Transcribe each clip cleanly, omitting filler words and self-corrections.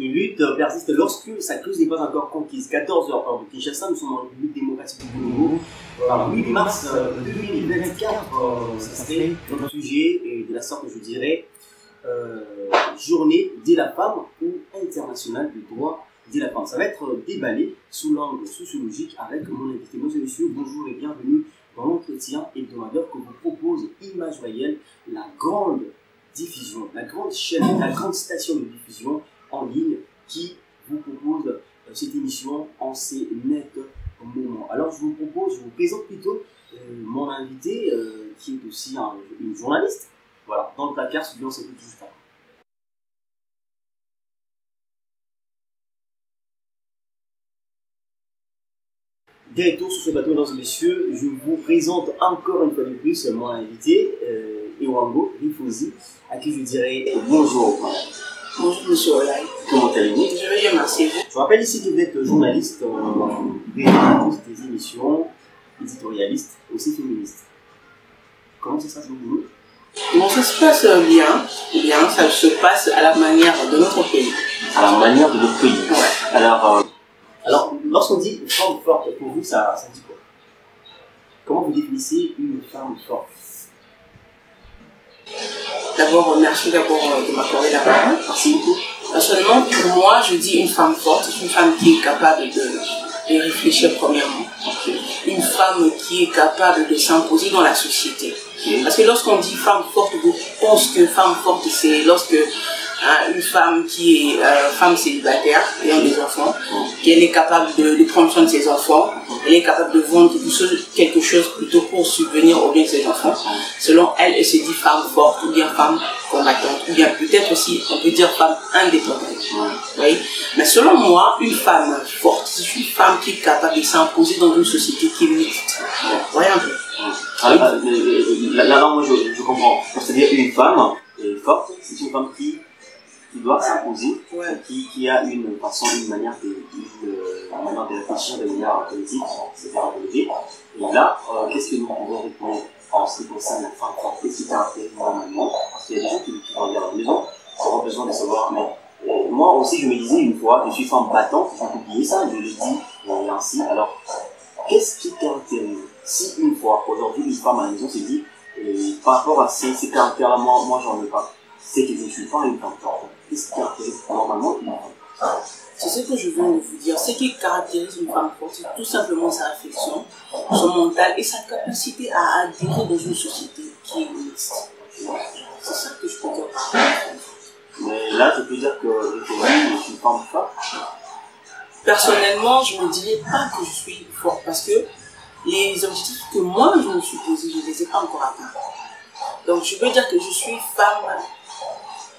Une lutte persiste lorsque sa cause n'est pas encore conquise. 14 heures heure de Kinshasa, nous sommes en République démocratique du Congo. Le 8 mars 2024, ça serait notre sujet, et de la sorte, je dirais, journée de la femme ou internationale du droit de la femme. Ça va être déballé sous l'angle sociologique avec mon invité. Mesdames et messieurs, bonjour et bienvenue dans l'entretien hebdomadaire que vous propose Image Réelle, la grande diffusion, la grande chaîne, la grande station de diffusion en ligne qui vous propose cette émission en ces nets moments. Alors je vous présente plutôt mon invité qui est aussi une journaliste. Voilà, dans le placard, celui-là, on s'écoute juste après. Directeur sur ce bateau, mesdames et messieurs, je vous présente encore une fois de plus mon invité, Ewango Rifosi, à qui je dirais bonjour. Bonjour monsieur Olay. Comment allez-vous? Je vais bien, merci. Je rappelle ici que vous êtes journaliste, présentatrice des émissions, éditorialiste, aussi féministe. Comment ça se passe pour vous? Bon, ça se passe bien, ça se passe à la manière de notre pays. À la manière de notre pays. Ouais. Alors lorsqu'on dit femme forte, pour vous, ça dit quoi? Comment vous définissez une femme forte? D'abord, merci de m'accorder la parole. Merci beaucoup. Personnellement, pour moi, je dis une femme forte, c'est une femme qui est capable de réfléchir premièrement. Okay. Une femme qui est capable de s'imposer dans la société. Okay. Parce que lorsqu'on dit femme forte, je pense que femme forte, c'est lorsque une femme qui est femme célibataire, ayant des enfants, qu'elle est capable de prendre soin de ses enfants, elle est capable de vendre quelque chose plutôt pour subvenir aux biens de ses enfants. Selon elle, elle se dit femme forte, ou bien femme combattante, ou bien peut-être aussi, on peut dire femme indépendante. Oui. Mais selon moi, une femme forte, c'est une femme qui est capable de s'imposer dans une société qui est mixte. Voyez un peu. Là, moi, je comprends. C'est-à-dire une femme forte, c'est une femme qui doit s'imposer, qui a une façon, une manière de réfléchir de manière politique, c'est-à-dire élevé. Et là, qu'est-ce que nous pouvons répondre en ce qui concerne la femme forte? Qu'est-ce qui caractérise normalement? Parce qu'il y a des gens qui regardent à la maison, qui auront besoin de savoir, mais moi aussi je me disais une fois, je suis femme battante, j'ai oublié ça, je le dis ainsi. Alors, qu'est-ce qui caractérise? Si une fois, aujourd'hui, une femme à la maison se dit, par rapport à ces caractères-là, moi j'en veux pas, c'est que je ne suis pas une femme forte. Qu'est-ce qui caractérise normalement une femme? C'est ce que je viens de vous dire. Ce qui caractérise une femme forte, c'est tout simplement sa réflexion, son mental et sa capacité à adhérer dans une société qui est mixte. C'est ça que je peux dire. Mais là, je peux dire que je suis femme forte. Personnellement, je ne dirais pas que je suis forte parce que les objectifs que moi je me suis posés, je ne les ai pas encore atteints. Donc je peux dire que je suis femme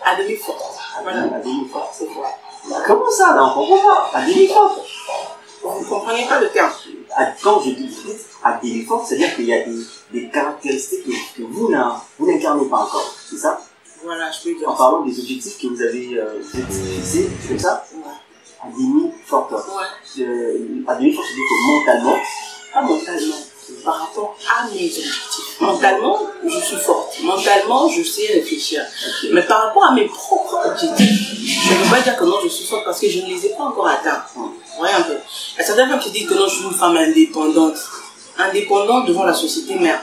à demi forte. Voilà. À demi forte. C'est vrai. Comment ça? Non, on comprend pas. À demi forte. Vous ne comprenez pas le terme. Quand je dis à demi forte, c'est-à-dire qu'il y a des caractéristiques que vous n'incarnez pas encore. C'est ça? Voilà, je peux dire. En parlant des objectifs que vous avez fixés, c'est comme ça? Ouais. À demi forte. Ouais. À demi forte, c'est-à-dire que mentalement, pas mentalement, par rapport à mes objectifs. Mentalement, je suis forte. Mentalement, je sais réfléchir. Okay. Mais par rapport à mes propres objectifs, je ne peux pas dire que non, je suis forte parce que je ne les ai pas encore atteints. Voyez un peu. Il y a certaines femmes qui disent que non, je suis une femme indépendante. Indépendante devant la société, mais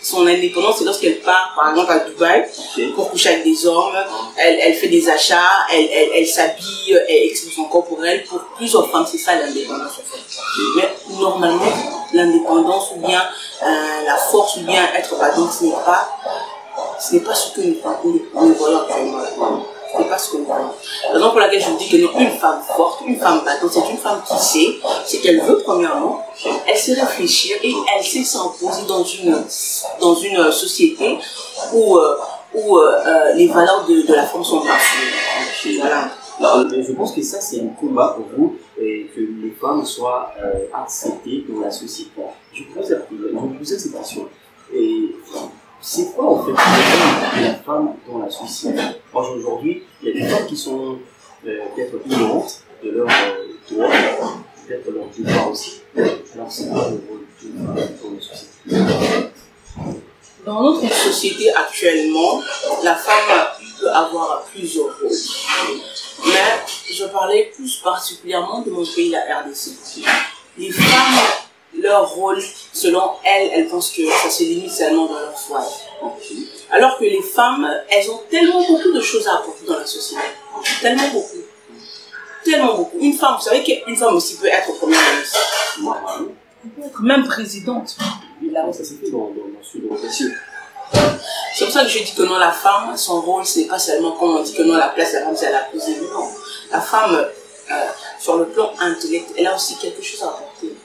son indépendance, c'est lorsqu'elle part, par exemple, à Dubaï, pour coucher avec des hommes, elle fait des achats, elle s'habille, elle expose son corps pour elle. Pour plusieurs femmes, c'est ça l'indépendance, en fait. Mais normalement, l'indépendance ou bien la force ou bien être battante, ce n'est pas ce que nous voyons actuellement. Ce n'est pas ce que nous voyons. La raison pour laquelle je vous dis que non, une femme forte, une femme battante, c'est une femme qui sait ce qu'elle veut premièrement, elle sait réfléchir et elle sait s'imposer dans une société où les valeurs de la femme sont bafouées. Voilà. Alors, je pense que ça, c'est un combat pour vous, et que les femmes soient acceptées dans la société. Je vous pose cette question. Et c'est quoi, en fait, la femme dans la société? Aujourd'hui, il y a des femmes qui sont peut-être ignorantes de leurs droits, peut-être leur devoir aussi. Alors, c'est quoi le rôle d'une femme dans la société? Dans notre société actuellement, la femme peut avoir plusieurs rôles. Mais je parle parler plus particulièrement de mon pays, la RDC. Les femmes, leur rôle, selon elles pensent que ça se limite seulement dans leur foyer. Alors que les femmes, elles ont tellement beaucoup de choses à apporter dans la société. Tellement beaucoup. Tellement beaucoup. Une femme, vous savez qu'une femme aussi peut être première ministre. Elle peut être même présidente. Là, ça s'est fait dans le sud de monsieur. C'est pour ça que je dis que non, la femme, son rôle, ce n'est pas seulement comme on dit que non, la place de la femme, c'est à la cuisine. Non. La femme, sur le plan intellectuel, elle a aussi quelque chose à apporter.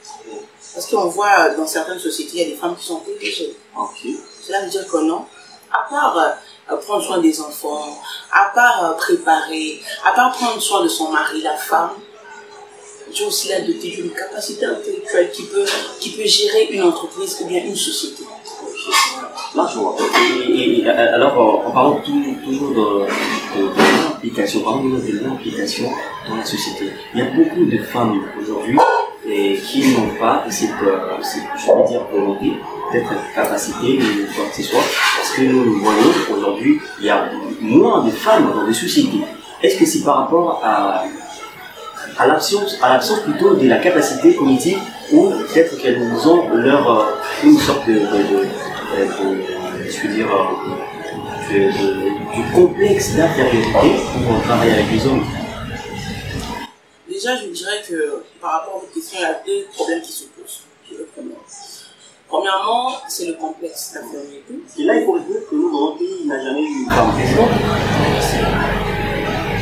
Parce qu'on voit dans certaines sociétés, il y a des femmes qui sont protégées. Cela veut dire que non, à part prendre soin des enfants, à part préparer, à part prendre soin de son mari, la femme, Dieu aussi l'a dotée d'une capacité intellectuelle qui peut gérer une entreprise ou bien une société. Et alors, en parlant toujours de l'implication, de l'implication dans la société, il y a beaucoup de femmes aujourd'hui qui n'ont pas cette, je vais dire, volonté, peut-être capacité ou quoi que ce soit, parce que nous voyons qu'aujourd'hui, il y a moins de femmes dans les sociétés. Est-ce que c'est par rapport à l'absence plutôt de la capacité cognitive, ou peut-être qu'elles ont une sorte du complexe d'infériorité pour travailler avec les hommes? Déjà, je dirais que par rapport à votre question, il y a deux problèmes qui se posent. Premièrement, c'est le complexe d'infériorité. Et là, il faut reconnaître que nous, dans notre pays, il n'a jamais eu une femme présidente.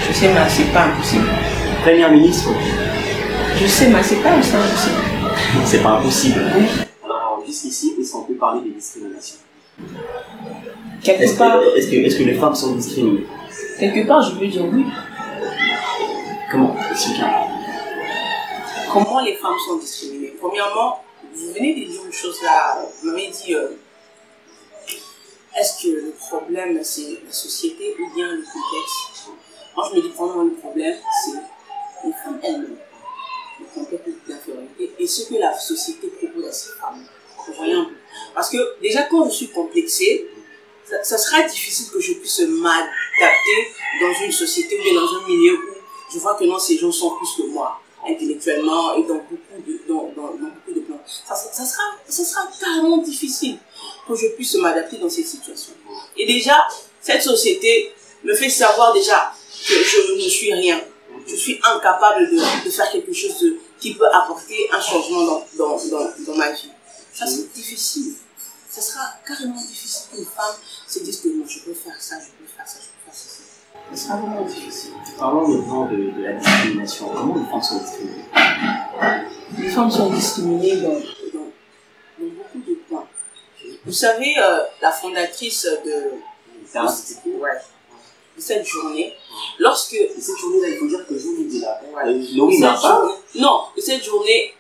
Je sais, mais c'est pas impossible. Première ministre. Je sais, mais c'est pas impossible. C'est pas impossible. Oui. Alors, jusqu'ici, est-ce qu'on peut parler de discrimination? Quelque part. Est-ce que les femmes sont discriminées? Quelque part, je veux dire oui. Comment? Expliquez-moi. Comment les femmes sont discriminées? Premièrement, vous venez de dire une chose là, vous m'avez dit, est-ce que le problème c'est la société ou bien le contexte? Moi je me dis probablement le problème c'est les femmes elles-mêmes, le complexe d'infériorité et ce que la société propose à ces femmes. Vous voyez un peu. Parce que déjà quand je suis complexée, ça sera difficile que je puisse m'adapter dans une société ou bien dans un milieu où je vois que non, ces gens sont plus que moi, intellectuellement et dans beaucoup de plans. Ça sera carrément difficile que je puisse m'adapter dans cette situation. Et déjà, cette société me fait savoir déjà que je ne suis rien. Je suis incapable de faire quelque chose qui peut apporter un changement dans ma vie. Ça, c'est difficile. Ça sera carrément difficile qu'une femme se dise que non, je peux faire ça, je peux faire ça, je peux faire ça. Ça sera vraiment difficile. Parlons maintenant de la discrimination. Comment les femmes sont discriminées? Les femmes sont discriminées dans beaucoup de points. Vous savez, la fondatrice de cette journée, cette journée-là, il faut dire que journée de la... Laurie n'a pas... Non, cette journée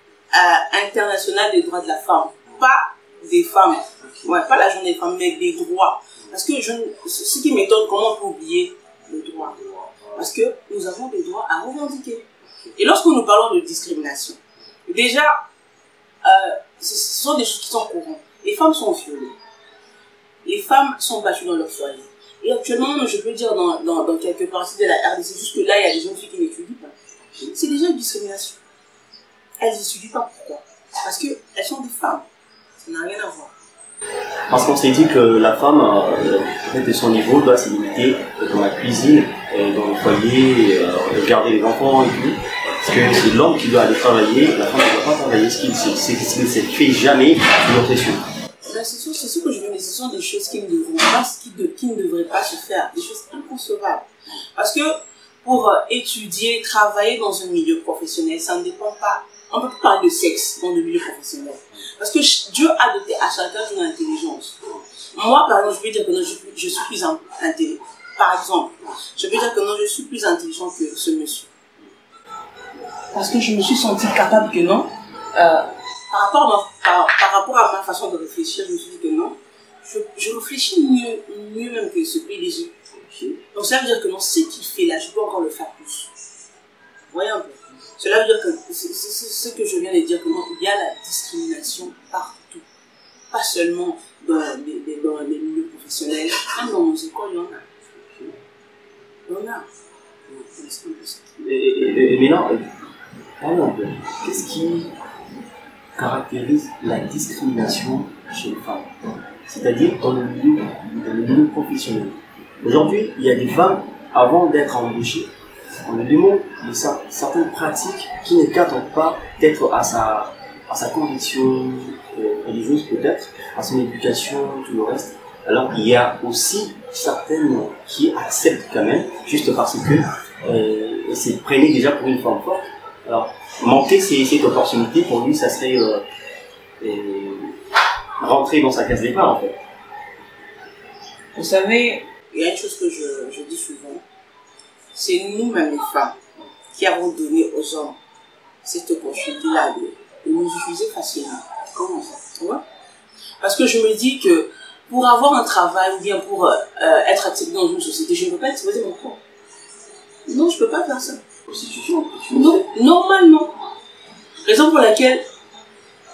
internationale des droits de la femme. Pas des femmes. Ouais, pas la journée des femmes, mais des droits. Parce que ce qui m'étonne, comment on peut oublier le droit? Parce que nous avons des droits à revendiquer. Et lorsque nous parlons de discrimination, déjà, ce sont des choses qui sont courantes. Les femmes sont violées. Les femmes sont battues dans leur foyer. Et actuellement, je peux dire dans quelques parties de la RDC, jusque là, il y a des jeunes filles qui n'étudient pas. C'est déjà une discrimination. Elles n'étudient pas. Pourquoi? Parce qu'elles sont des femmes. Ça n'a rien à voir. Parce qu'on s'est dit que la femme, peut-être de son niveau, doit se limiter dans la cuisine, dans le foyer, garder les enfants et tout. Parce que c'est l'homme qui doit aller travailler, la femme ne doit pas travailler, ce qui ne se fait jamais sous l'oppression. C'est ce que je veux dire, ce sont des choses qui ne devraient pas se faire, des choses inconcevables. Parce que pour étudier, travailler dans un milieu professionnel, ça ne dépend pas. On ne peut pas parler de sexe dans le milieu professionnel. Parce que Dieu a doté à chacun une intelligence. Moi, par exemple, je peux dire que non, je suis plus intelligent. Par exemple, je peux dire que non, je suis plus intelligent que ce monsieur. Parce que je me suis sentie capable que non. Par rapport à ma façon de réfléchir, je me suis dit que non. Je réfléchis mieux même que ce PDG. Donc ça veut dire que non, ce qu'il fait là, je peux encore le faire plus. Vous voyez un peu? Cela veut dire que c'est ce que je viens de dire, que non, il y a la discrimination partout. Pas seulement dans les milieux professionnels, même dans nos écoles, il y en a. Il y en a. Et maintenant, parlons un peu. Qu'est-ce qui caractérise la discrimination chez les femmes? C'est-à-dire dans le milieu professionnel. Aujourd'hui, il y a des femmes, avant d'être embauchées, on leur demande certaines pratiques qui ne cadrent pas peut-être à sa conviction religieuse, peut-être, à son éducation, tout le reste. Alors il y a aussi certaines qui acceptent quand même, juste parce que c'est prenaient déjà pour une femme forte. Alors manquer cette opportunité, pour lui, ça serait rentrer dans sa case départ en fait. Vous savez, il y a une chose que je dis souvent, c'est nous-mêmes les femmes qui avons donné aux hommes cette opportunité-là de nous utiliser facilement. Comment ça? Ouais. Parce que je me dis que pour avoir un travail ou bien pour être accepté dans une société, je ne peux pas exposer mon corps. Non, je ne peux pas faire ça. Prostitution? Non, normalement. Raison pour laquelle,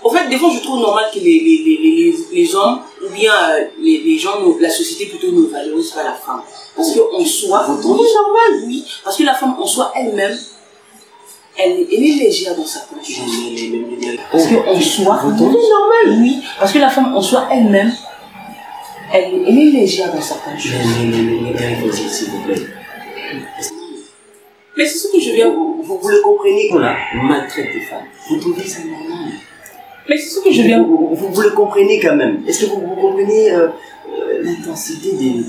en fait, des fois, je trouve normal que les hommes, ou bien les gens, la société plutôt ne valorise pas la femme. Parce qu'en soi, oui, normal, oui. Parce que la femme en soi elle-même, elle est légère dans certaines choses. Parce qu'en soi, normal, oui. Parce que la femme en soi elle-même, elle est légère dans certaines choses. S'il vous plaît. Mais c'est ce que je viens. Vous le comprenez qu'on a maltraité des femmes. Vous trouvez ça normal? Mais c'est ce que je viens. Vous le comprenez quand même. Est-ce que vous comprenez l'intensité des...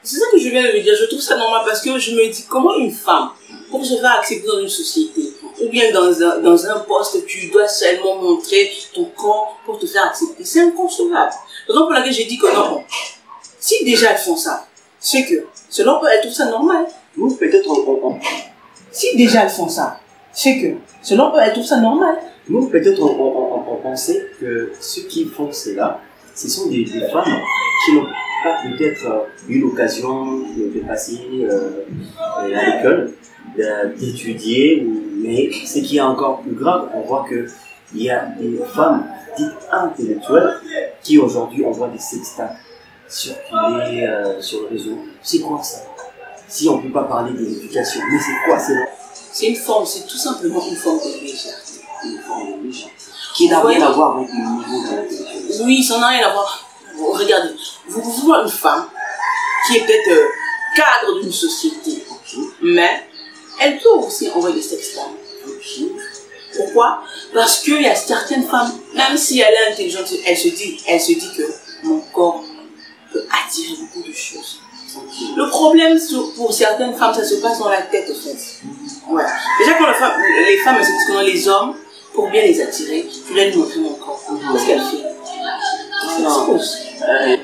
C'est ça que je viens de dire. Je trouve ça normal parce que je me dis comment une femme, pour se faire accepter dans une société, ou bien dans un poste, tu dois seulement montrer ton corps pour te faire accepter. C'est inconcevable. Raison pour laquelle j'ai dit que non. Si déjà elles font ça, c'est que selon eux, elles trouvent ça normal. Nous, peut-être Si déjà elles font ça, c'est que selon eux, elles trouvent ça normal. Nous, peut-être on pensait que ceux qui font cela, ce sont des femmes qui n'ont pas peut-être eu l'occasion de passer à l'école, d'étudier, mais ce qui est encore plus grave, on voit qu'il y a des femmes dites intellectuelles qui aujourd'hui envoient des sextapes circuler sur le réseau. C'est quoi ça? Si on ne peut pas parler de l'éducation, mais c'est quoi? C'est une forme, c'est tout simplement une forme de légèreté. Une forme de légèreté. Qui n'a rien à voir avec le niveau de l'intellectuel. Oui, ça n'a rien à voir. Regardez, vous pouvez voir une femme qui est peut-être cadre d'une société, mais elle peut aussi envoyer des sextapes. Pourquoi? Parce qu'il y a certaines femmes, même si elle est intelligente, elle se dit que mon corps peut attirer beaucoup de choses. Le problème pour certaines femmes, ça se passe dans la tête en fait. Ouais. Déjà quand les femmes se disent que les hommes, pour bien les attirer, je dois lui montrer mon corps. Qu'est-ce qu'elle fait?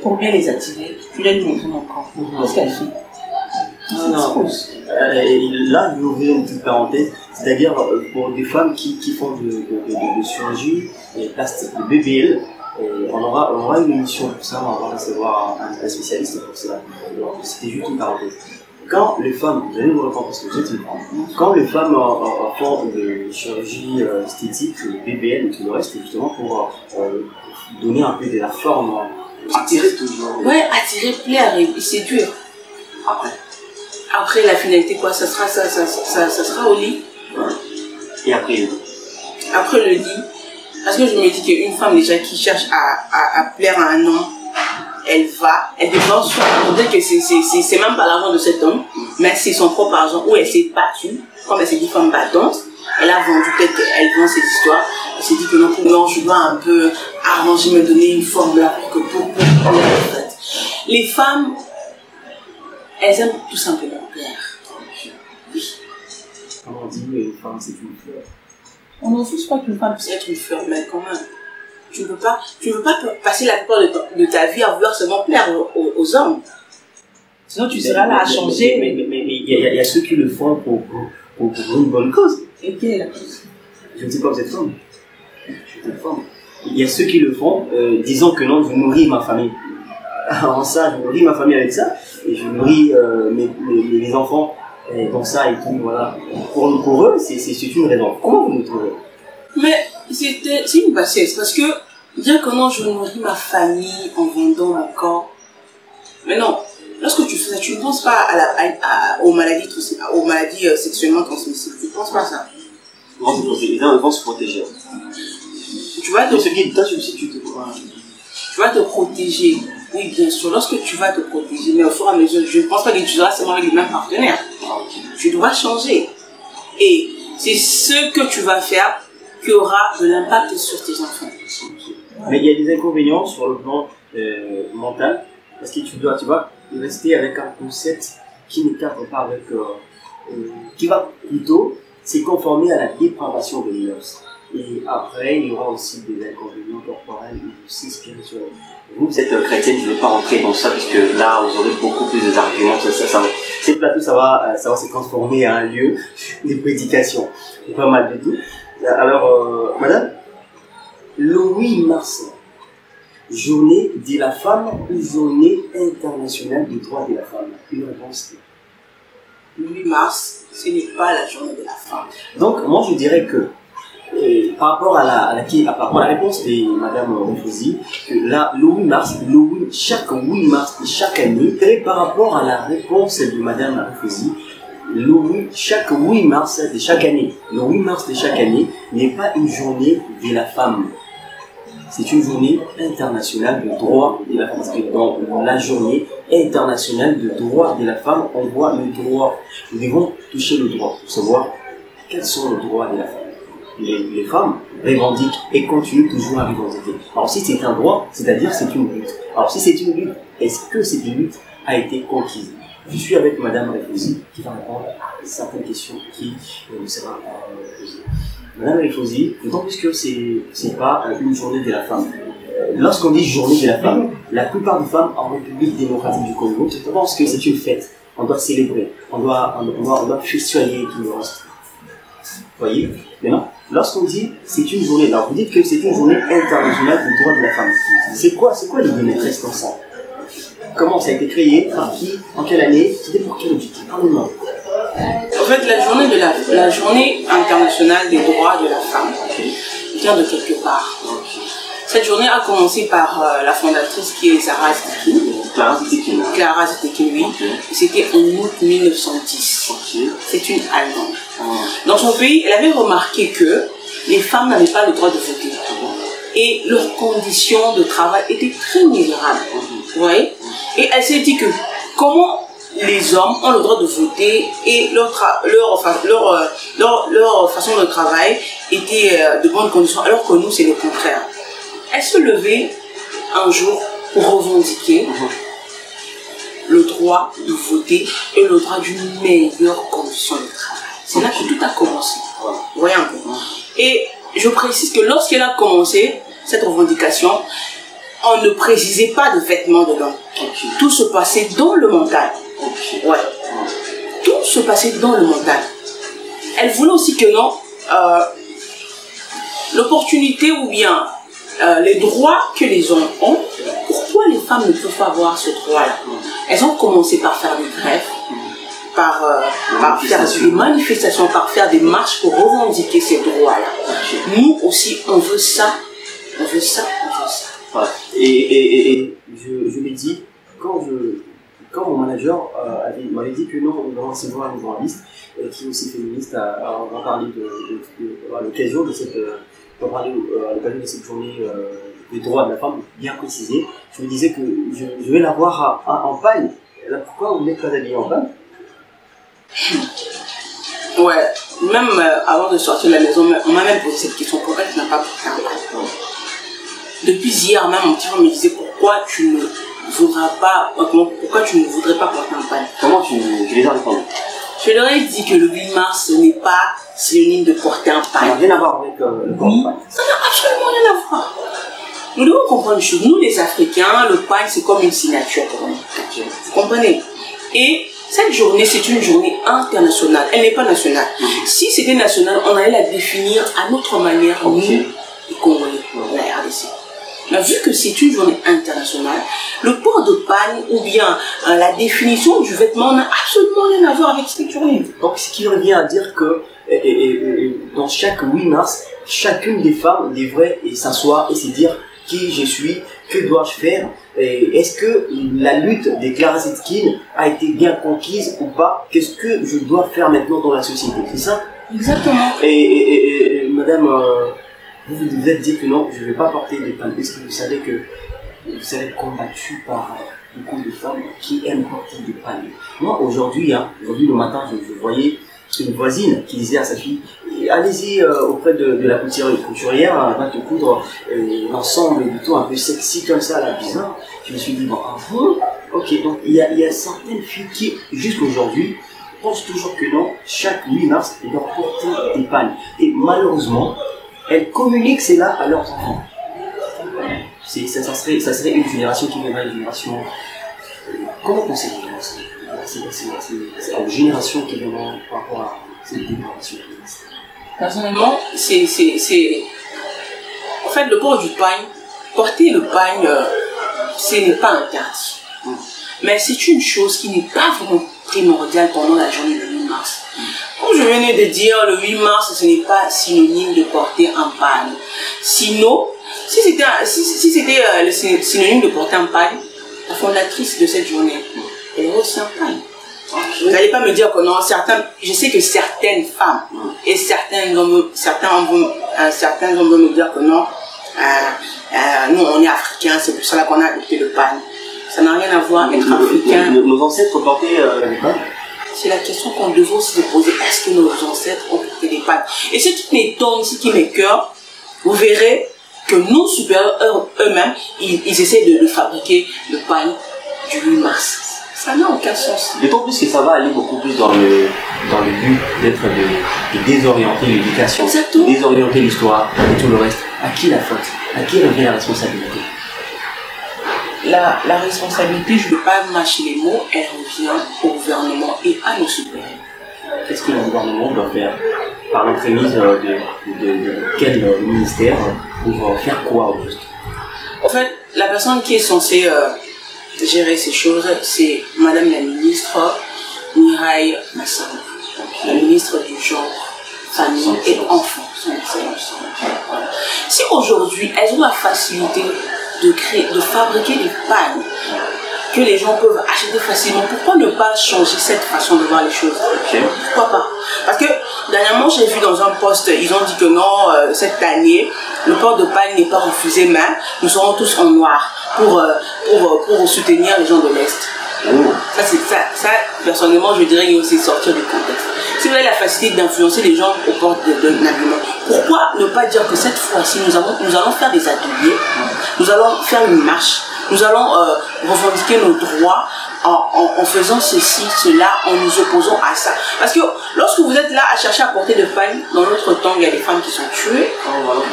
Pour bien les attirer, je dois lui montrer mon corps. Qu'est-ce qu'elle fait? Là, je vais ouvrir une petite parenthèse, c'est-à-dire pour des femmes qui font de chirurgie plastique, de BBL, on aura une émission pour ça, on va recevoir un spécialiste pour cela. C'était juste une parenthèse. Quand les femmes, vous allez vous répondre parce que vous êtes une femme, quand les femmes font de chirurgie esthétique, BBL et tout le reste, c'est justement pour donner un peu de la forme, attirer toujours. Ouais, attirer, plaire et séduire. Après la finalité quoi, ça sera au lit. Et après le lit, parce que je me dis qu'une femme déjà qui cherche à plaire à un homme, elle dépense, peut-être que c'est même pas l'argent de cet homme, mais c'est son propre argent où elle s'est battue, comme elle s'est dit femme battante, elle a vendu, peut-être qu'elle vend cette histoire, elle s'est dit que non, je dois un peu arranger, me donner une forme là pour en fait. Les femmes, elles aiment tout simplement plaire. Comme on dit, une femme c'est une fleur. On ne refuse pas qu'une femme puisse être une fleur, mais quand même. Tu ne peux pas passer la plupart de ta vie à vouloir seulement plaire aux hommes. Sinon, tu seras là à changer. Mais il y a ceux qui le font pour une bonne cause. Et quelle est la cause? Je ne sais pas, vous êtes femme. Il y a ceux qui le font, disant que non, je nourris ma famille. En ça, je nourris ma famille avec ça, et je nourris mes enfants dans ça et tout, voilà. Pour eux, c'est une raison. Comment vous nous trouvez? Mais c'est une bassesse, parce que dire que non, je nourris ma famille en vendant mon corps. Mais non, lorsque tu fais ça, tu ne penses pas aux maladies sexuellement transmissibles. Tu ne penses pas à ça. Ils vont se protéger. Tu vas te... Tu vas te protéger. Oui, bien sûr, lorsque tu vas te protéger, mais au fur et à mesure, je ne pense pas que tu seras seulement avec le même partenaire. Tu dois changer. Et c'est ce que tu vas faire qui aura de l'impact sur tes enfants. Mais il y a des inconvénients sur le plan mental, parce que tu vas rester avec un concept qui ne cadre pas avec, qui va plutôt se conformer à la dépravation de l'os. Et après, il y aura aussi des inconvénients corporels et aussi spirituels. Vous êtes chrétienne, je ne vais pas rentrer dans ça, puisque là, vous aurez beaucoup plus d'arguments. Cette plateau, ça va se transformer en un lieu de prédication. C'est pas mal du tout. Alors, madame, le 8 mars, journée de la femme ou journée internationale des droits de la femme? Une réponse. Le 8 mars, ce n'est pas la journée de la femme. Donc, moi, je dirais que, par rapport à la réponse de Madame Refosi, que là, le 8 mars, chaque 8 mars de chaque année, et par rapport à la réponse de Madame Refosi, chaque 8 mars de chaque année, le 8 mars de chaque année n'est pas une journée de la femme. C'est une journée internationale de droit de la femme. Parce que dans la journée internationale de droit de la femme, on voit le droit. Nous devons toucher le droit pour savoir quels sont les droits de la femme. Les femmes revendiquent et continuent toujours à revendiquer. Alors si c'est un droit, c'est-à-dire c'est une lutte. Alors si c'est une lutte, est-ce que cette lutte a été conquise? Je suis avec Madame Refosi qui va répondre à certaines questions qui sera posées. Madame Refosi, d'autant plus que c'est pas une journée de la femme. Lorsqu'on dit journée de la femme, la plupart des femmes en République démocratique du Congo pensent que c'est une fête. On doit célébrer, on doit festoyer tout le reste. Vous voyez? Maintenant, lorsqu'on dit c'est une journée, alors vous dites que c'est une journée internationale du droit de la femme. C'est quoi l'idée maîtresse dans ça? Comment ça a été créé? Par qui? En quelle année? C'était pour quel objectif? Parlez-moi. En fait, la journée internationale des droits de la femme vient de quelque part. Cette journée a commencé par la fondatrice qui est Zahra Zedekine. Clara Zedekine, oui. C'était en août 1910. C'est une Allemande. Dans son pays, elle avait remarqué que les femmes n'avaient pas le droit de voter. Et leurs conditions de travail étaient très misérables. Vous voyez? Et elle s'est dit que comment les hommes ont le droit de voter et leur façon de travail était de bonnes conditions, alors que nous, c'est le contraire. Elle se levait un jour pour revendiquer le droit de voter et le droit d'une meilleure condition de travail. C'est là que tout a commencé. Vous voyez un peu. Et je précise que lorsqu'elle a commencé cette revendication, on ne précisait pas de vêtements dedans. Tout se passait dans le mental. Ouais. Tout se passait dans le mental. Elle voulait aussi que non, l'opportunité ou bien les droits que les hommes ont, pourquoi les femmes ne peuvent pas avoir ce droit-là? Elles ont commencé par faire des grèves, par faire des manifestations, par faire des marches pour revendiquer ces droits-là. Nous aussi, on veut ça, on veut ça, on veut ça. Voilà. Et je l'ai dit, quand mon manager m'avait dit que non, on va recevoir une journaliste qui est aussi féministe, on va parler à l'occasion de cette journée des droits de la femme, bien précisé. Je me disais que je vais la voir en panne. Pourquoi vous n'êtes pas habillée en panne? Ouais, même avant de sortir de la maison, on m'a même posé cette question, pourquoi tu n'as pas porté un panne? Depuis hier même, mon petit frère me disait pourquoi tu ne voudrais pas porter un panne. Comment tu les as répondu? Je leur ai dit que le 8 mars ce n'est pas synonyme de porter un panne. Ça n'a rien à voir avec le port de panne. Ça n'a absolument rien à voir. Nous devons comprendre une chose. Nous les Africains, le panne c'est comme une signature pour nous. Vous comprenez? Et cette journée, c'est une journée internationale. Elle n'est pas nationale. Si c'était national, on allait la définir à notre manière, nous, les Congolais, la RDC. Mais vu que c'est une journée internationale, le port de panne ou bien la définition du vêtement n'a absolument rien à voir avec cette journée. Donc, ce qui revient à dire que dans chaque 8 mars, chacune des femmes devrait s'asseoir et se dire qui je suis, Que dois-je faire? Est-ce que la lutte des Clara Zetkin a été bien conquise ou pas? Qu'est-ce que je dois faire maintenant dans la société? C'est ça? Exactement. Et madame, vous vous êtes dit que non, je ne vais pas porter des pannes. Est-ce que vous avez combattu par beaucoup de femmes qui aiment porter des pannes? Moi, aujourd'hui le matin, je voyais une voisine qui disait à sa fille, allez-y auprès de la couturière, elle va te coudre l'ensemble du tout un peu sexy comme ça, la bizarre. Je me suis dit, bon, ok, donc il y a certaines filles qui, jusqu'aujourd'hui, pensent toujours que non, chaque 8 mars, elles doivent porter des pannes. Et malheureusement, elles communiquent cela à leurs enfants. Ça serait une génération qui viendra une génération... Comment pensez-vous? C'est une génération qui viendra par rapport à cette déclaration. Personnellement, en fait, le port du pagne, porter le pagne, ce n'est pas interdit. Mais c'est une chose qui n'est pas vraiment primordiale pendant la journée du 8 mars. Comme je venais de dire, le 8 mars, ce n'est pas synonyme de porter un pagne. Sinon, si c'était le synonyme de porter un pagne, la fondatrice de cette journée, elle aurait aussi un pagne. Vous n'allez pas me dire que non, je sais que certaines femmes et certains hommes vont me dire que non, nous on est africains, c'est pour cela qu'on a adopté le pagne. Ça n'a rien à voir avec être africain. Nos ancêtres portaient des pagnes? C'est la question qu'on devrait aussi se poser. Est-ce que nos ancêtres ont porté des pagnes? Et ce qui m'étonne, ce qui m'écoeure, vous verrez que nos supérieurs eux-mêmes, ils essaient de fabriquer le pagne du 8 mars. Ça n'a aucun sens. D'autant plus que ça va aller beaucoup plus dans le but d'être de désorienter l'éducation, désorienter l'histoire et tout le reste. À qui la faute? À qui revient la responsabilité? La responsabilité, je ne veux pas mâcher les mots, elle revient au gouvernement et à nos supérieurs. Qu'est-ce que le gouvernement doit faire? Par l'entremise de quel ministère pour faire quoi au juste? En fait, la personne qui est censée gérer ces choses, c'est Madame la ministre Mireille Masson, la ministre du genre, famille et enfants. Voilà. Si aujourd'hui elles ont la facilité de fabriquer des pagnes que les gens peuvent acheter facilement, pourquoi ne pas changer cette façon de voir les choses? Pourquoi pas? Parce que dernièrement j'ai vu dans un post, ils ont dit que non, cette année le port de pagne n'est pas refusé, mais nous serons tous en noir pour soutenir les gens de l'Est. Ça, personnellement, je dirais qu'il faut aussi sortir du contexte. Si vous avez la facilité d'influencer les gens au port d'un argument, pourquoi ne pas dire que cette fois-ci, nous allons faire des ateliers, nous allons faire une marche, nous allons revendiquer nos droits en faisant ceci, cela, en nous opposant à ça. Parce que lorsque vous êtes là à chercher à porter de pagne, dans notre temps, il y a des femmes qui sont tuées,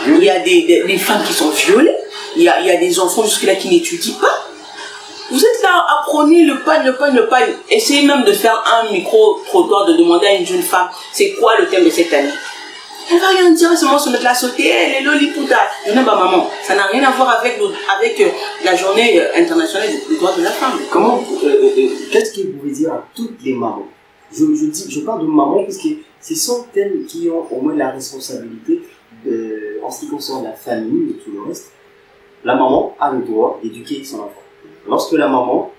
il y a des femmes qui sont violées, il y a des enfants jusque-là qui n'étudient pas. Vous êtes là à prôner le pagne. Essayez même de faire un micro-trottoir, de demander à une jeune femme, c'est quoi le thème de cette année? Elle va rien dire, seulement se mettre là à sauter, les lolliputas. Je dis, bah maman, ça n'a rien à voir avec la journée internationale des droits de la femme. Qu'est-ce que vous pouvez dire à toutes les mamans? Je parle de mamans parce que ce sont elles qui ont au moins la responsabilité en ce qui concerne la famille et tout le reste. La maman a le droit d'éduquer son enfant. Lorsque la maman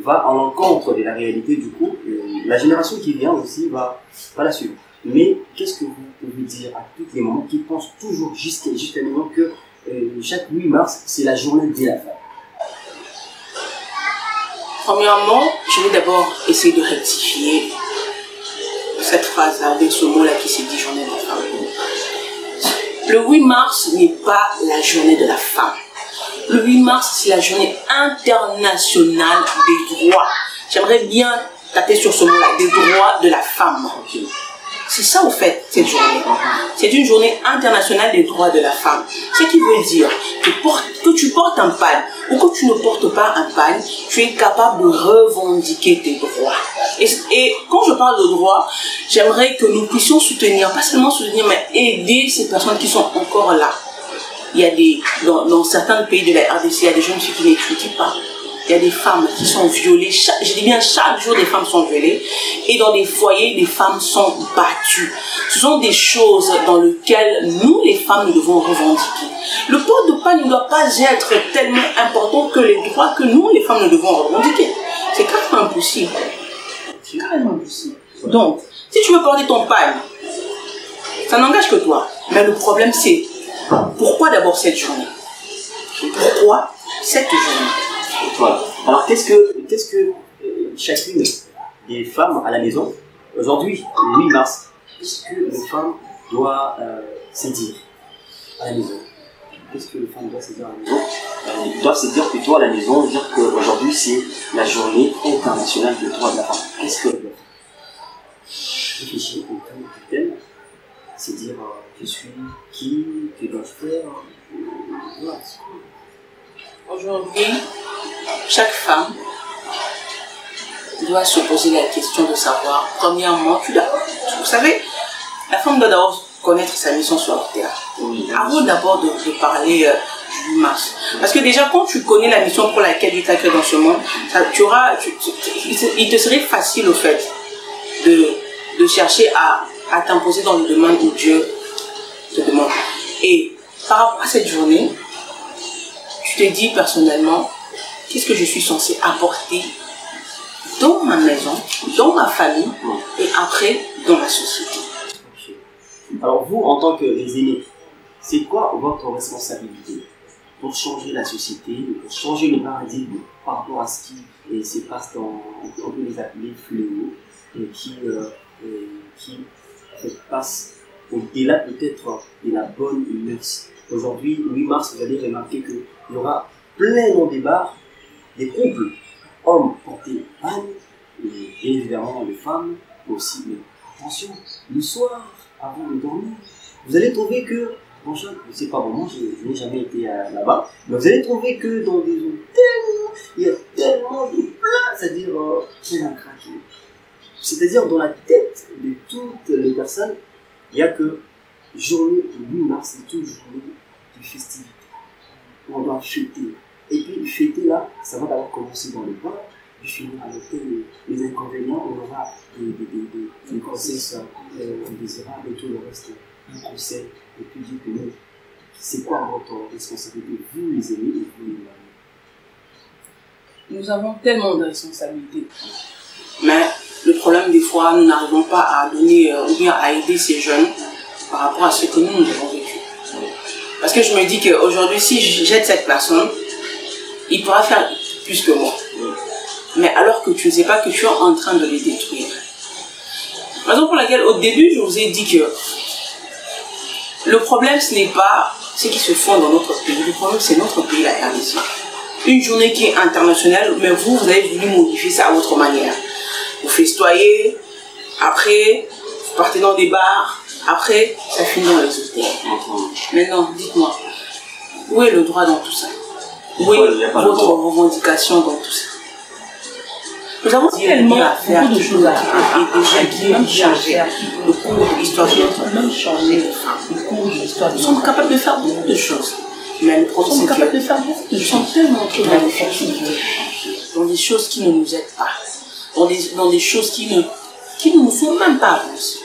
va en l'encontre de la réalité du coup, la génération qui vient aussi va la suivre. Mais qu'est-ce que vous pouvez dire à toutes les mamans qui pensent toujours jusqu'à maintenant que chaque 8 mars, c'est la journée de la femme? Premièrement, je vais d'abord essayer de rectifier cette phrase-là, avec ce mot-là qui s'est dit journée de la femme. Le 8 mars n'est pas la journée de la femme. Le 8 mars, c'est la journée internationale des droits. J'aimerais bien taper sur ce mot-là, des droits de la femme. C'est ça, au fait, cette journée. C'est une journée internationale des droits de la femme. Ce qui veut dire que tu portes un pagne ou que tu ne portes pas un pagne, tu es capable de revendiquer tes droits. Et quand je parle de droits, j'aimerais que nous puissions soutenir, pas seulement soutenir, mais aider ces personnes qui sont encore là. Il y a dans certains pays de la RDC, il y a des jeunes filles qui n'étudient pas. il y a des femmes qui sont violées. Je dis bien chaque jour, des femmes sont violées. Et dans des foyers, les femmes sont battues. Ce sont des choses dans lesquelles nous, les femmes, nous devons revendiquer. Le port de paille ne doit pas être tellement important que les droits que nous, les femmes, nous devons revendiquer. C'est carrément impossible. C'est carrément impossible. Donc, si tu veux porter ton paille, ça n'engage que toi. Mais le problème, c'est pourquoi d'abord cette journée? Pourquoi cette journée? Voilà. Alors, qu'est-ce que chacune des femmes à la maison, aujourd'hui, le 8 mars, qu'est-ce que les femmes doivent se dire à la maison? Qu'est-ce que les femmes doivent se dire à la maison? Ils doivent se dire plutôt à la maison, dire qu'aujourd'hui, c'est la journée internationale des droits de la femme. Qu'est-ce que réfléchir au thème, c'est dire je suis qui, que dois-je faire, voilà. Aujourd'hui, chaque femme doit se poser la question de savoir, premièrement, vous savez, la femme doit d'abord connaître sa mission sur la terre. Oui, avant d'abord de parler du 8 mars. Parce que déjà, quand tu connais la mission pour laquelle tu t'as créé dans ce monde, il te serait facile au fait de chercher à t'imposer dans le domaine où Dieu te demande. Et par rapport à cette journée, tu te dis personnellement, qu'est-ce que je suis censée apporter dans ma maison, dans ma famille et après dans la société. Alors vous, en tant que les aînés, c'est quoi votre responsabilité pour changer la société, pour changer le paradigme par rapport à ce qui se passe dans, on peut les appeler fléaux, et qui passe au-delà peut-être de la bonne mœurs. Aujourd'hui, le 8 mars, vous allez remarquer qu'il y aura plein de débats, des couples, hommes portés pagne, et bien évidemment les femmes aussi. Mais attention, le soir, avant de dormir, vous allez trouver que, bon, je ne sais pas vraiment, je n'ai jamais été là-bas, mais vous allez trouver que dans des hôtels, il y a tellement de plats, c'est-à-dire, c'est un craqué. C'est-à-dire, dans la tête de toutes les personnes, il n'y a que journée du 8 mars, c'est une journée de festivité. On doit fêter. Et puis, fêter là, ça va d'abord commencer dans le bar, puis finir avec les inconvénients, on aura des grossesses indésirables et tout le reste, un conseil, et puis dire que nous, c'est quoi votre responsabilité, vous les aînés et vous les mamans? Nous avons tellement de responsabilités. Mais le problème, des fois, nous n'arrivons pas à donner ou bien à aider ces jeunes par rapport à ce que nous avons vécu. Parce que je me dis qu'aujourd'hui, si j'aide cette personne, il pourra faire plus que moi. Mais alors que tu ne sais pas que tu es en train de les détruire. Raison pour laquelle, au début, je vous ai dit que le problème, ce n'est pas ce qui se fait dans notre pays. Le problème, c'est notre pays, la RDC. Une journée qui est internationale, mais vous avez voulu modifier ça à votre manière. Vous festoyez, après, vous partez dans des bars, après, ça finit dans les hôtels. Maintenant, dites-moi, où est le droit dans tout ça? Où est votre revendication dans tout ça? Nous avons tellement beaucoup de choses à changer. Le cours de l'histoire de notre même changer les femmes. Le cours de l'histoire. Nous sommes capables de faire beaucoup de choses. Mais le problème, c'est que nous sommes tellement trop dans des choses qui ne nous aident pas. Dans des choses qui ne nous font même pas avancer.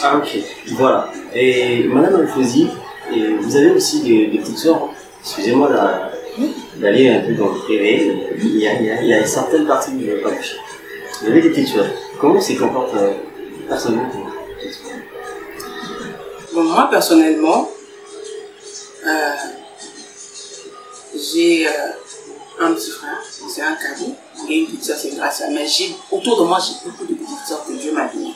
Ah ok, voilà. Et Madame Alfouzi, vous avez aussi des petites sœurs, excusez-moi d'aller un peu dans le privé, il y a certaines parties où je ne vais pas toucher. Vous avez des petites sœurs, comment se comportent personnellement? Bon, moi personnellement, j'ai un petit frère, c'est un cadeau, et une petite soeur, c'est grâce à moi. Autour de moi, j'ai beaucoup de petites soeurs que Dieu m'a données.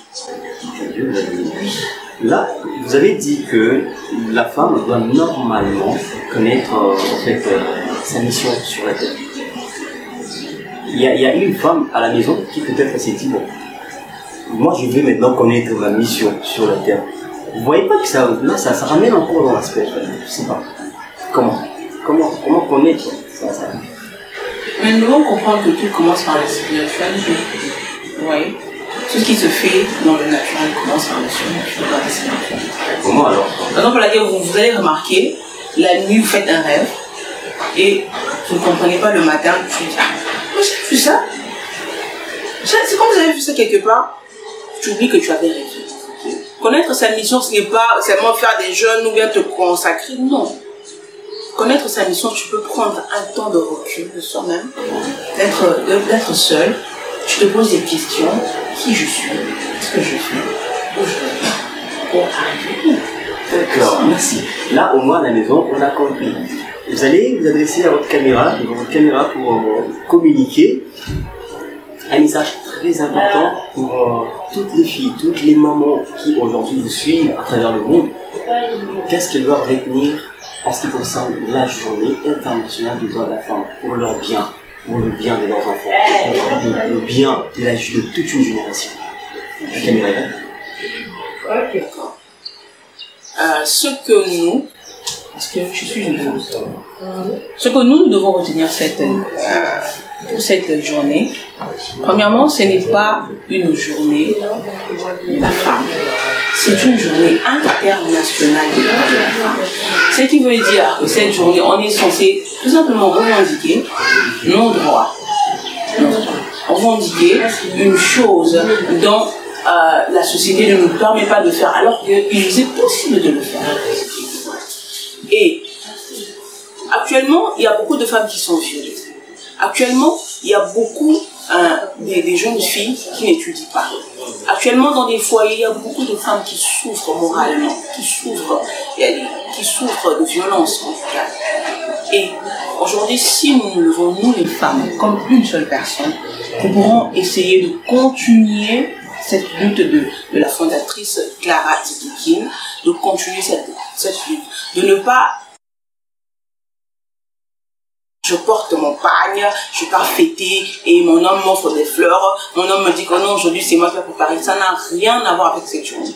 Là, vous avez dit que la femme doit normalement connaître sa mission sur la terre. Il y a une femme à la maison qui peut-être s'est dit, bon, moi je vais maintenant connaître ma mission sur la terre. Vous voyez pas que ça ramène encore dans l'aspect, je sais pas. Comment connaître ça? Mais nous devons comprendre que tout commence par le spirituel. Oui. Tout ce qui se fait dans le naturel commence par le spirituel. Comment alors? Par exemple, vous allez remarquer la nuit vous faites un rêve et vous ne comprenez pas le matin, tu dis, ah, moi j'ai vu ça. C'est comme vous avez vu ça quelque part, tu oublies que tu avais rêvé. Connaître sa mission, ce n'est pas seulement faire des jeûnes ou bien te consacrer, non. Connaître sa mission, tu peux prendre un temps de recul de soi-même, d'être seul. Tu te poses des questions, qui je suis, ce que je fais, où je vais, pour arriver. D'accord, merci. Là, au moins à la maison, on a compris. Vous allez vous adresser à votre caméra pour communiquer un message très important pour toutes les filles, toutes les mamans qui aujourd'hui vous suivent à travers le monde. Qu'est-ce qu'elles doivent retenir en ce qui concerne la journée internationale des droits de la femme, pour leur bien, pour le bien de leurs enfants, pour le bien de toute une génération. La caméra est là. D'accord. Ce que nous, parce que je suis une femme, ce que nous devons retenir pour cette journée, premièrement, ce n'est pas une journée de la femme. C'est une journée internationale de la femme. Ce qui veut dire que cette journée, on est censé tout simplement revendiquer nos droits. Revendiquer une chose dont la société ne nous permet pas de faire, alors qu'il est possible de le faire. Et actuellement, il y a beaucoup de femmes qui sont violées. Actuellement, il y a beaucoup des jeunes filles qui n'étudient pas. Actuellement, dans des foyers, il y a beaucoup de femmes qui souffrent moralement, qui souffrent de violence en tout cas. Et aujourd'hui, si nous nous levons, nous les femmes, comme une seule personne, nous pourrons essayer de continuer cette lutte de la fondatrice Clara Zitekin, de continuer cette lutte, de ne pas... Je porte mon pagne, je pars fêter et mon homme m'offre des fleurs. Mon homme me dit que non, aujourd'hui c'est moi qui vais préparer. Ça n'a rien à voir avec cette journée.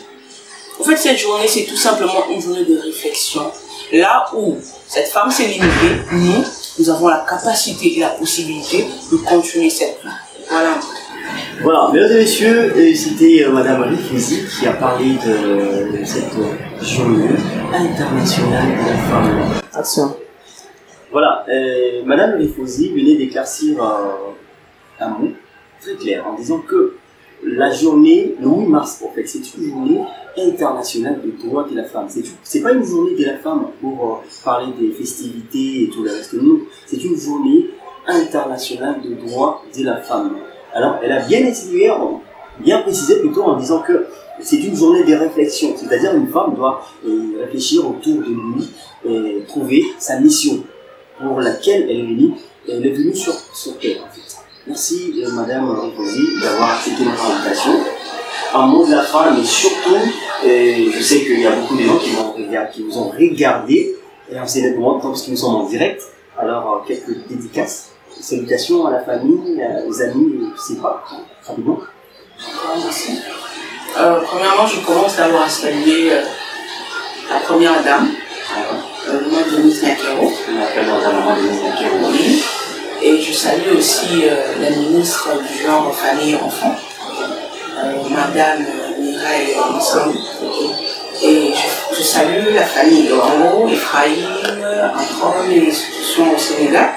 En fait, cette journée, c'est tout simplement une journée de réflexion. Là où cette femme s'est limitée, nous avons la capacité et la possibilité de continuer cette lutte. Voilà. Voilà, mesdames et messieurs, c'était Madame Rifouzi qui a parlé de cette journée internationale de la femme. Attention. Voilà, Madame Rifouzi venait d'éclaircir un mot très clair en disant que la journée, le 8 mars, en fait, c'est une journée internationale de droits de la femme. C'est pas une journée de la femme pour parler des festivités et tout le reste. Non, c'est une journée internationale de droits de la femme. Alors, elle a bien précisé plutôt en disant que c'est une journée de réflexion, c'est-à-dire une femme doit réfléchir autour de lui et trouver sa mission pour laquelle elle est venue sur Terre en fait. Merci Madame Rifouzi d'avoir accepté notre invitation. Un mot de la fin, mais surtout, je sais qu'il y a beaucoup de gens qui vous ont regardé, et on sait nettement parce que nous sommes en direct, alors quelques dédicaces. Salutations à la famille, aux amis, je ne sais pas, rapidement. Merci. Premièrement, je commence d'abord à saluer la première dame, Maman Denise Nakero. On appelle Maman Denise Nakero. Oui. Et je salue aussi la ministre du genre, famille et enfants, Madame Mireille Nsong. Et je salue la famille Orango, Ephraïm, Antron et les institutions au Sénégal.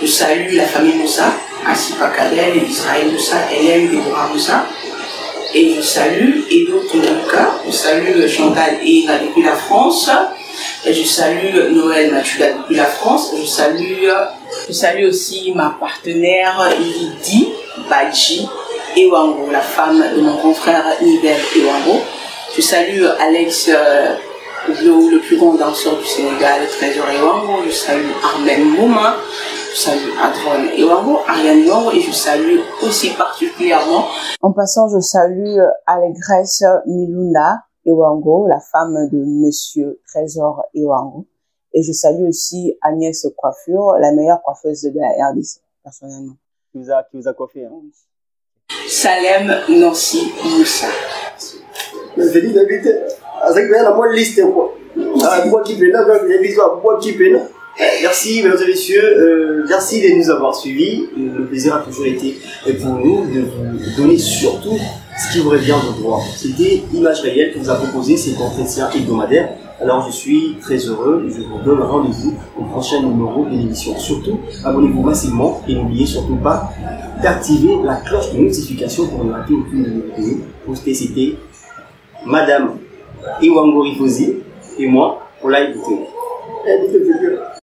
Je salue la famille Moussa, Asipa Kadel, Israël Moussa, Hélène Deborah Moussa. Et je salue Edo Toluka, je salue Chantal Ira depuis la France. Et je salue Noël Matuda depuis la France. Je salue aussi ma partenaire Lydie Badji Ewango, la femme de mon confrère Nibel Ewango. Je salue Alex le plus grand danseur du Sénégal, Trésor Ewango. Je salue Armen Mouma. Je salue Adron Ewango, Ariane Ewango, et je salue aussi particulièrement. En passant, je salue Allégresse Miluna Ewango, la femme de Monsieur Trésor Ewango. Et je salue aussi Agnès Coiffure, la meilleure coiffeuse de la RDC, personnellement. Qui vous a coiffé, hein? Salem Nancy Moussa. Je dis d'habiter. Avec la moelle liste, quoi. Merci, mesdames et messieurs, merci de nous avoir suivis. Le plaisir a toujours été pour nous de vous donner surtout ce qui vous revient de droit. C'était Image Réelle qui vous a proposé cet entretien hebdomadaire Alors je suis très heureux et je vous donne rendez-vous au prochain numéro de l'émission. Surtout, abonnez-vous massivement et n'oubliez surtout pas d'activer la cloche de notification pour ne rater aucune de nos vidéos. C'était Madame Iwangori Fozi et moi pour live vidéo.